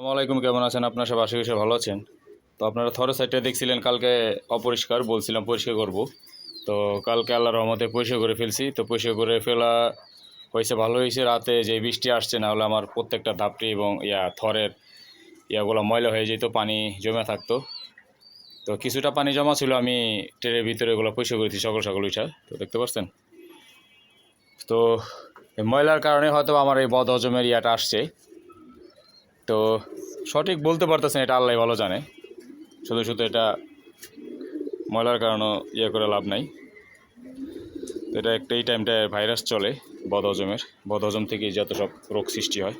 আসসালামু আলাইকুম, কেমন আছেন আপনার? সব আশা করি সব ভালো আছেন। তো আপনারা থরের সাইডটা দেখছিলেন কালকে অপরিষ্কার, বলছিলাম পরিষ্কার করব। তো কালকে আল্লাহর রহমতে পরিষ্কার করে ফেলছি। তো পরিষ্কার করে ফেলা হয়েছে, ভালো হয়েছে। রাতে যে বৃষ্টি আসছে, না হলে আমার প্রত্যেকটা ধাপটি এবং থরের ইয়াগুলো ময়লা হয়ে যেত, পানি জমে থাকতো। তো কিছুটা পানি জমা ছিল, আমি ট্রেনের ভিতরে এগুলো পরিষ্কার করেছি সকাল সকাল উঠা। তো দেখতে পাচ্ছেন, তো এই ময়লার কারণে হয়তো আমার এই বদ হজমের ইয়াটা আসছে। তো সঠিক বলতে পারতেছেন, এটা আল্লাহ ভালো জানে। শুধু শুধু এটা ময়লার কারণে করে লাভ নাই। তো এটা একটা এই টাইমটায় ভাইরাস চলে বদহজম থেকে যত সব রোগ সৃষ্টি হয়।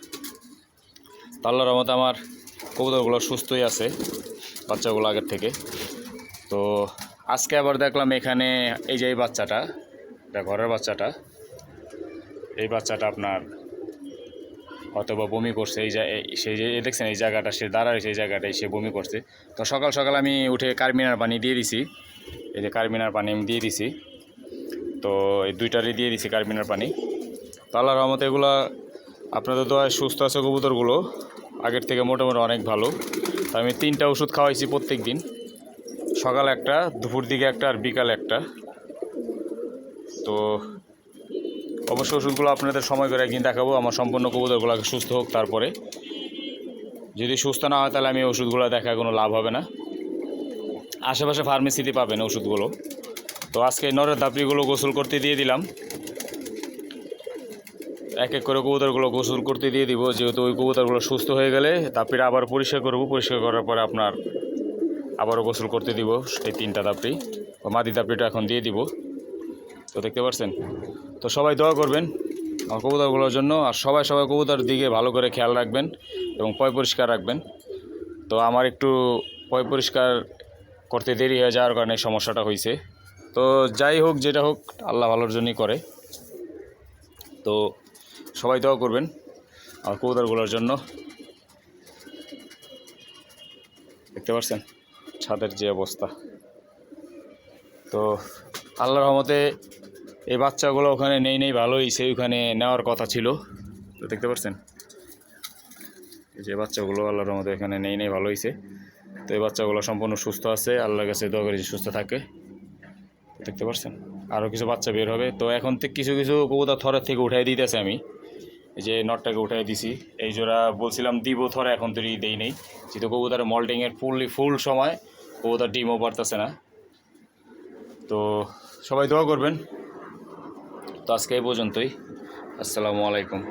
তো আল্লাহর রহমতে আমার কবুতরগুলো সুস্থই আছে, বাচ্চাগুলো আগের থেকে। তো আজকে আবার দেখলাম এখানে এই যে এই বাচ্চাটা, এটা ঘরের বাচ্চাটা, এই বাচ্চাটা আপনার হয়তো বা বমি করছে। সেই যে দেখছেন এই জায়গাটা, সে দাঁড়ায় সেই জায়গাটায় সে বমি করছে। তো সকাল সকাল আমি উঠে কার্মিনার পানি দিয়ে দিছি, এই যে কার্মিনার পানি আমি দিয়ে দিছি। তো এই দুইটারই দিয়ে দিছি কার্মিনার পানি। তো আল্লাহর রহমতে এগুলো আপনাদের দোয়ায় সুস্থ আছে কবুতরগুলো, আগের থেকে মোটামুটি অনেক ভালো। তো আমি 3টা ওষুধ খাওয়াইছি প্রত্যেক দিন, সকাল একটা, দুপুর দিকে একটা, আর বিকাল একটা। তো অবশ্যই ওষুধগুলো আপনাদের সময় করে একদিন দেখাবো। আমার সম্পূর্ণ কবুতরগুলো আগে সুস্থ হোক, তারপরে। যদি সুস্থ না হয় তাহলে আমি ওষুধগুলো দেখায় কোনো লাভ হবে না। আশেপাশে ফার্মেসিতে পাবেন ওষুধগুলো। তো আজকে নরের ধাপড়িগুলো গোসল করতে দিয়ে দিলাম, এক এক করে কবুতরগুলো গোসল করতে দিয়ে দিব। যেহেতু ওই কবুতরগুলো সুস্থ হয়ে গেলে ধাপড়িটা আবার পরিষ্কার করব, পরিষ্কার করার পরে আপনার আবারও গোসল করতে দিব এই 3টা ধাপড়ি। ও মাদি ধাপড়িটা এখন দিয়ে দিব। তো দেখতে পাচ্ছেন। তো সবাই দোয়া করবেন আমার কবুতরগুলোর জন্য, আর সবাই কবুতর দিকে ভালো করে খেয়াল রাখবেন এবং পয় পরিষ্কার রাখবেন। তো আমার একটু পয় পরিষ্কার করতে দেরি হয়ে যাওয়ার কারণে সমস্যাটা হয়েছে। তো যাই হোক, যেটা হোক আল্লাহ ভালোর জন্যই করে। তো সবাই দোয়া করবেন আমার কবুতরগুলোর জন্য। দেখতে পাচ্ছেন ছাদের যে অবস্থা। তো আল্লাহর রহমতে এই বাচ্চাগুলো ওখানে নেই ভালো হয়েছে, ওখানে নেওয়ার কথা ছিল। তো দেখতে পাচ্ছেন এই যে বাচ্চাগুলো আল্লাহর রহমতে এখানে নেই ভালো হয়েছে। তো এই বাচ্চাগুলো সম্পূর্ণ সুস্থ আছে, আল্লাহর কাছে দোয়া করি সুস্থ থাকে। দেখতে পাচ্ছেন আরও কিছু বাচ্চা বের হবে। তো এখন থেকে কিছু কিছু কবুতর থরের থেকে উঠাই দিতেছে আমি, এই যে নটটাকে উঠাই দিছি। এই জোড়া বলছিলাম দিব থরে, এখন তো দেই নেই, যেহেতু কবুতরের মল্টিংয়ের ফুল সময় কবুতর ডিমও পারতেছে না। তো সবাই দোয়া করবেন। তো আজকে এই পর্যন্তই। আসসালামু আলাইকুম।